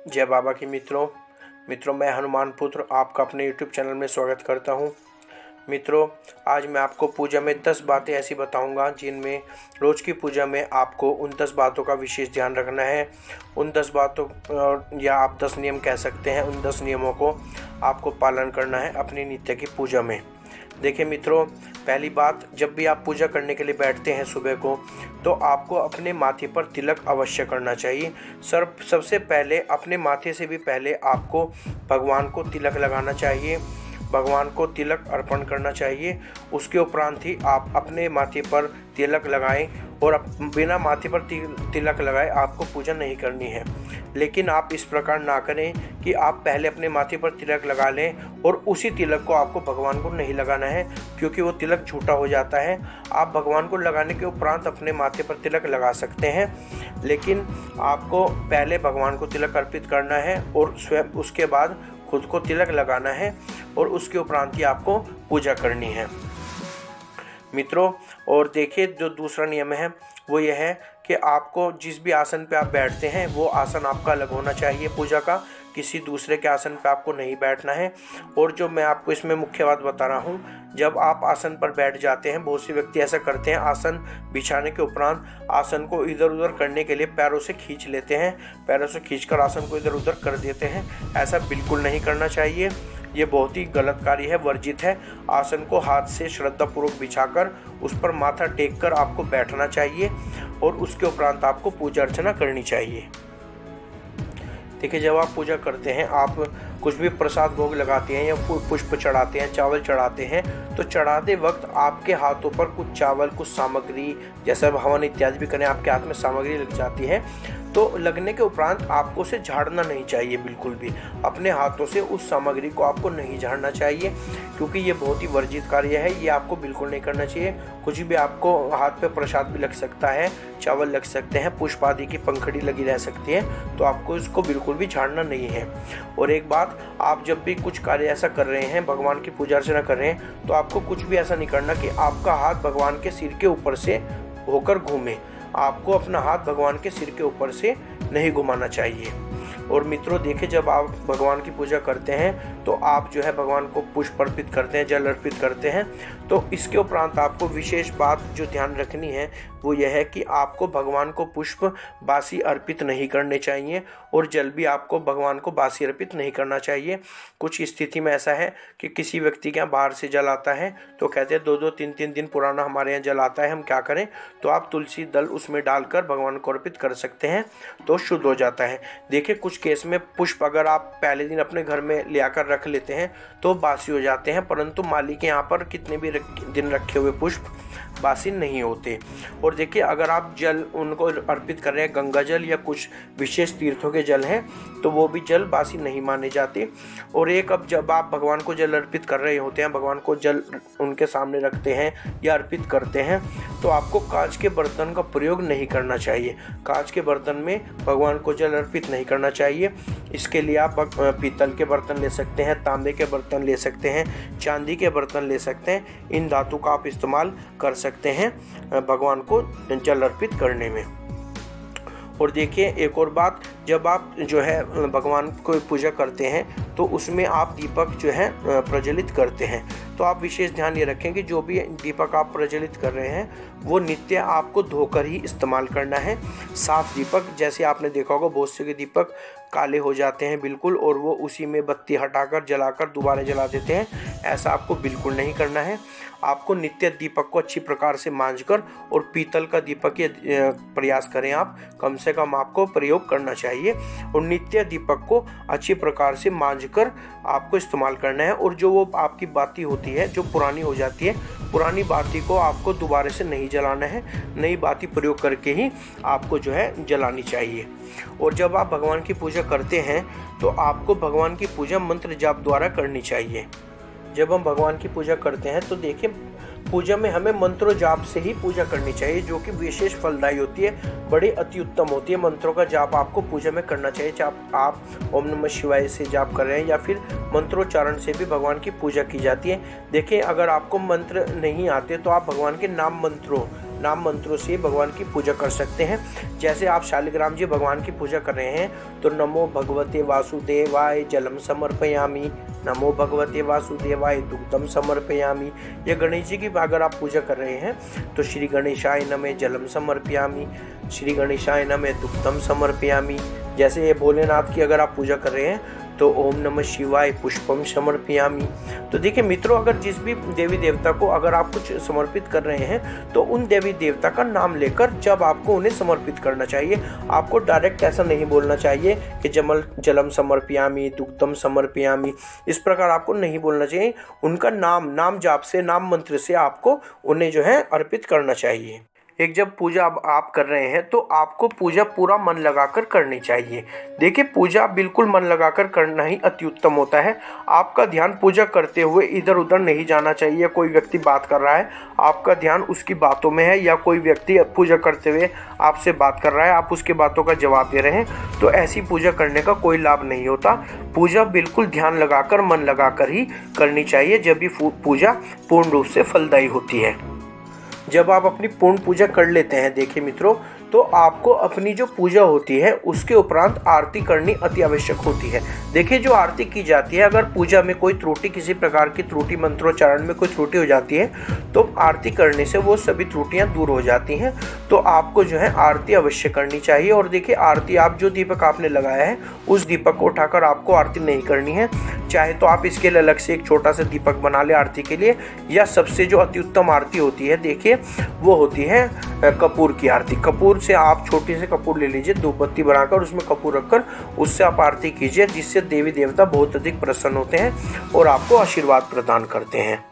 जय बाबा की मित्रों मैं हनुमान पुत्र आपका अपने YouTube चैनल में स्वागत करता हूं। मित्रों, आज मैं आपको पूजा में 10 बातें ऐसी बताऊंगा जिनमें रोज़ की पूजा में आपको उन 10 बातों का विशेष ध्यान रखना है। उन 10 बातों या आप 10 नियम कह सकते हैं, उन 10 नियमों को आपको पालन करना है अपनी नित्य की पूजा में। देखिए मित्रों, पहली बात, जब भी आप पूजा करने के लिए बैठते हैं सुबह को, तो आपको अपने माथे पर तिलक अवश्य करना चाहिए। सबसे पहले अपने माथे से भी पहले आपको भगवान को तिलक लगाना चाहिए, भगवान को तिलक अर्पण करना चाहिए। उसके उपरांत ही आप अपने माथे पर तिलक लगाएं, और बिना माथे पर तिलक लगाए आपको पूजा नहीं करनी है। लेकिन आप इस प्रकार ना करें कि आप पहले अपने माथे पर तिलक लगा लें और उसी तिलक को आपको भगवान को नहीं लगाना है, क्योंकि वो तिलक झूठा हो जाता है। आप भगवान को लगाने के उपरांत अपने माथे पर तिलक लगा सकते हैं, लेकिन आपको पहले भगवान को तिलक अर्पित करना है और स्वयं उसके बाद खुद को तिलक लगाना है, और उसके उपरांत ही आपको पूजा करनी है मित्रों। और देखिए, जो दूसरा नियम है वो यह है कि आपको जिस भी आसन पे आप बैठते हैं वो आसन आपका अलग होना चाहिए पूजा का, किसी दूसरे के आसन पे आपको नहीं बैठना है। और जो मैं आपको इसमें मुख्य बात बता रहा हूँ, जब आप आसन पर बैठ जाते हैं, बहुत से व्यक्ति ऐसा करते हैं, आसन बिछाने के उपरांत आसन को इधर उधर करने के लिए पैरों से खींच लेते हैं, पैरों से खींचकर आसन को इधर उधर कर देते हैं। ऐसा बिल्कुल नहीं करना चाहिए, ये बहुत ही गलत कार्य है, वर्जित है। आसन को हाथ से श्रद्धापूर्वक बिछाकर उस पर माथा टेक कर आपको बैठना चाहिए, और उसके उपरांत आपको पूजा अर्चना करनी चाहिए। देखिए, जब आप पूजा करते हैं, आप कुछ भी प्रसाद भोग लगाते हैं या पुष्प चढ़ाते हैं, चावल चढ़ाते हैं, तो चढ़ाते वक्त आपके हाथों पर कुछ चावल, कुछ सामग्री, जैसे हवन इत्यादि भी करें, आपके हाथ में सामग्री लग जाती है, तो लगने के उपरांत आपको उसे झाड़ना नहीं चाहिए। बिल्कुल भी अपने हाथों से उस सामग्री को आपको नहीं झाड़ना चाहिए, क्योंकि ये बहुत ही वर्जित कार्य है, ये आपको बिल्कुल नहीं करना चाहिए। कुछ भी आपको हाथ पे प्रसाद भी लग सकता है, चावल लग सकते हैं, पुष्प आदि की पंखड़ी लगी रह सकती है, तो आपको इसको बिल्कुल भी झाड़ना नहीं है। और एक बात, आप जब भी कुछ कार्य ऐसा कर रहे हैं, भगवान की पूजा अर्चना कर रहे हैं, तो आपको कुछ भी ऐसा नहीं करना कि आपका हाथ भगवान के सिर के ऊपर से होकर घूमे। आपको अपना हाथ भगवान के सिर के ऊपर से नहीं घुमाना चाहिए। और मित्रों, देखिए, जब आप भगवान की पूजा करते हैं तो आप जो है भगवान को पुष्प अर्पित करते हैं, जल अर्पित करते हैं, तो इसके उपरांत आपको विशेष बात जो ध्यान रखनी है वो यह है कि आपको भगवान को पुष्प बासी अर्पित नहीं करने चाहिए, और जल भी आपको भगवान को बासी अर्पित नहीं करना चाहिए। कुछ स्थिति में ऐसा है कि किसी व्यक्ति के यहाँ बाहर से जल आता है, तो कहते हैं 2-2, 3-3 दिन पुराना हमारे यहाँ जल आता है, हम क्या करें? तो आप तुलसी दल उसमें डालकर भगवान को अर्पित कर सकते हैं, तो शुद्ध हो जाता है। देखिए, कुछ केस में पुष्प अगर आप पहले दिन अपने घर में ले आकर रख लेते हैं तो बासी हो जाते हैं, परंतु माली के यहाँ पर कितने भी दिन रखे हुए पुष्प बासी नहीं होते। और देखिए, अगर आप जल उनको अर्पित कर रहे हैं, गंगा जल या कुछ विशेष तीर्थों के जल हैं, तो वो भी जल बासी नहीं माने जाते। और एक, अब जब आप भगवान को जल अर्पित कर रहे होते हैं, भगवान को जल उनके सामने रखते हैं या अर्पित करते हैं, तो आपको कांच के बर्तन का प्रयोग नहीं करना चाहिए। कांच के बर्तन में भगवान को जल अर्पित नहीं करना चाहिए। इसके लिए आप पीतल के बर्तन ले सकते हैं, तांबे के बर्तन ले सकते हैं, चांदी के बर्तन ले सकते हैं। इन धातु का आप इस्तेमाल कर सकते हैं भगवान को जल अर्पित करने में। और देखिए, एक और बात, जब आप जो है भगवान को पूजा करते हैं तो उसमें आप दीपक जो है प्रज्वलित करते हैं, तो आप विशेष ध्यान ये रखें कि जो भी दीपक आप प्रज्वलित कर रहे हैं वो नित्य आपको धोकर ही इस्तेमाल करना है। साफ दीपक, जैसे आपने देखा होगा बहुत से दीपक काले हो जाते हैं बिल्कुल, और वो उसी में बत्ती हटाकर जलाकर दोबारा जला देते हैं, ऐसा आपको बिल्कुल नहीं करना है। आपको नित्य दीपक को अच्छी प्रकार से मांजकर, और पीतल का दीपक ये प्रयास करें आप, कम से कम आपको प्रयोग करना चाहिए, और नित्य दीपक को अच्छी प्रकार से मांजकर आपको इस्तेमाल करना है। और जो वो आपकी बाती होती है जो पुरानी हो जाती है, पुरानी बाती को आपको दोबारा से नहीं जलाना है, नई बाती प्रयोग करके ही आपको जो है जलानी चाहिए। और जब आप भगवान की पूजा करते हैं तो आपको भगवान की पूजा मंत्र जाप द्वारा करनी चाहिए। जब हम भगवान की पूजा करते हैं तो देखिए, पूजा में हमें मंत्रों जाप से ही पूजा करनी चाहिए, जो कि विशेष फलदायी होती है, बड़ी अति उत्तम होती है। मंत्रों का जाप आपको पूजा में करना चाहिए, चाहे आप ओम नमः शिवाय से जाप कर रहे हैं या फिर मंत्रोच्चारण से भी भगवान की पूजा की जाती है। देखिए, अगर आपको मंत्र नहीं आते तो आप भगवान के नाम मंत्रों नाम मंत्रों से भगवान की पूजा कर सकते हैं। जैसे आप शालिग्राम जी भगवान की पूजा कर रहे हैं तो नमो भगवते वासुदेवाय जलम समर्पयामि, नमो भगवते वासुदेवाय दुग्धम समर्पयामि। या गणेश जी की अगर आप पूजा कर रहे हैं तो श्री गणेशाय नमः जलम समर्पयामि, श्री गणेशाय नमः दुग्धम समर्पयामि। जैसे ये भोलेनाथ की अगर आप पूजा कर रहे हैं तो ओम नमः शिवाय पुष्पम समर्पयामि। तो देखिए मित्रों, अगर जिस भी देवी देवता को अगर आप कुछ समर्पित कर रहे हैं तो उन देवी देवता का नाम लेकर जब आपको उन्हें समर्पित करना चाहिए। आपको डायरेक्ट ऐसा नहीं बोलना चाहिए कि जलम समर्पयामि, दुग्धम समर्पयामि, इस प्रकार आपको नहीं बोलना चाहिए। उनका नाम जाप से, नाम मंत्र से आपको उन्हें जो है अर्पित करना चाहिए। एक जब पूजा आप कर रहे हैं तो आपको पूजा पूरा मन लगाकर करनी चाहिए। देखिए, पूजा बिल्कुल मन लगाकर करना ही अति उत्तम होता है। आपका ध्यान पूजा करते हुए इधर उधर नहीं जाना चाहिए। कोई व्यक्ति बात कर रहा है, आपका ध्यान उसकी बातों में है, या कोई व्यक्ति पूजा करते हुए आपसे बात कर रहा है, आप उसकी बातों का जवाब दे रहे हैं, तो ऐसी पूजा करने का कोई लाभ नहीं होता। पूजा बिल्कुल ध्यान लगाकर, मन लगाकर ही करनी चाहिए, जब भी पूजा पूर्ण रूप से फलदायी होती है। जब आप अपनी पूर्ण पूजा कर लेते हैं, देखिए मित्रों, तो आपको अपनी जो पूजा होती है उसके उपरांत आरती करनी अति आवश्यक होती है। देखिए, जो आरती की जाती है, अगर पूजा में कोई त्रुटि, किसी प्रकार की त्रुटि, मंत्रोच्चारण में कोई त्रुटि हो जाती है तो आरती करने से वो सभी त्रुटियां दूर हो जाती हैं। तो आपको जो है आरती अवश्य करनी चाहिए। और देखिए, आरती आप जो दीपक आपने लगाया है उस दीपक को उठाकर आपको आरती नहीं करनी है। चाहे तो आप इसके लिए अलग से एक छोटा सा दीपक बना ले आरती के लिए, या सबसे जो अति उत्तम आरती होती है, देखिए वो होती है कपूर की आरती। कपूर से आप छोटी से कपूर ले लीजिए, धूपबत्ती बनाकर उसमें कपूर रखकर उससे आप आरती कीजिए, जिससे देवी देवता बहुत अधिक प्रसन्न होते हैं और आपको आशीर्वाद प्रदान करते हैं।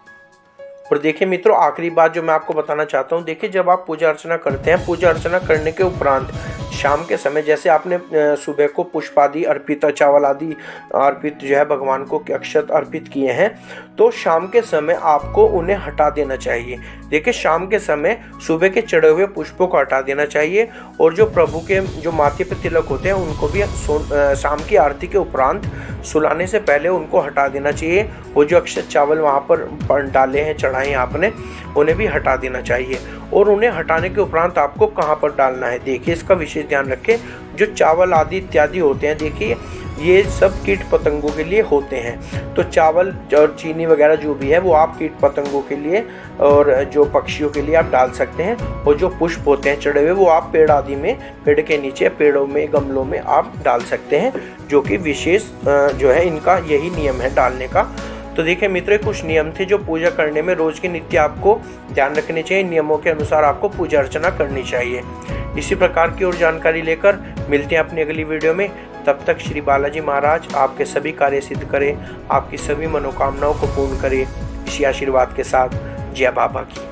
और देखिए मित्रों, आखिरी बात जो मैं आपको बताना चाहता हूँ, देखिए जब आप पूजा अर्चना करते हैं, पूजा अर्चना करने के उपरांत शाम के समय, जैसे आपने सुबह को पुष्प आदि अर्पित, चावल आदि अर्पित जो है भगवान को अक्षत अर्पित किए हैं, तो शाम के समय आपको उन्हें हटा देना चाहिए। देखिए, शाम के समय सुबह के चढ़े हुए पुष्पों को हटा देना चाहिए, और जो प्रभु के जो माथे पे तिलक होते हैं उनको भी शाम की आरती के उपरांत सुलाने से पहले उनको हटा देना चाहिए। वो जो अक्षत चावल वहाँ पर डाले हैं, चढ़ाए आपने, उन्हें भी हटा देना चाहिए। और उन्हें हटाने के उपरांत आपको कहाँ पर डालना है, देखिए इसका विशेष ध्यान रखें। जो चावल आदि इत्यादि होते हैं, देखिए ये सब कीट पतंगों के लिए होते हैं। तो चावल और चीनी वगैरह जो भी है वो आप कीट पतंगों के लिए और जो पक्षियों के लिए आप डाल सकते हैं। और जो पुष्प होते हैं चढ़े हुए, वो आप पेड़ आदि में, पेड़ के नीचे, पेड़ों में, गमलों में आप डाल सकते हैं, जो कि विशेष जो है इनका यही नियम है डालने का। तो देखिए मित्रों, कुछ नियम थे जो पूजा करने में रोज की नित्य आपको ध्यान रखने चाहिए। नियमों के अनुसार आपको पूजा अर्चना करनी चाहिए। इसी प्रकार की और जानकारी लेकर मिलते हैं अपनी अगली वीडियो में। तब तक श्री बालाजी महाराज आपके सभी कार्य सिद्ध करें, आपकी सभी मनोकामनाओं को पूर्ण करें। इसी आशीर्वाद के साथ जय बाबा की।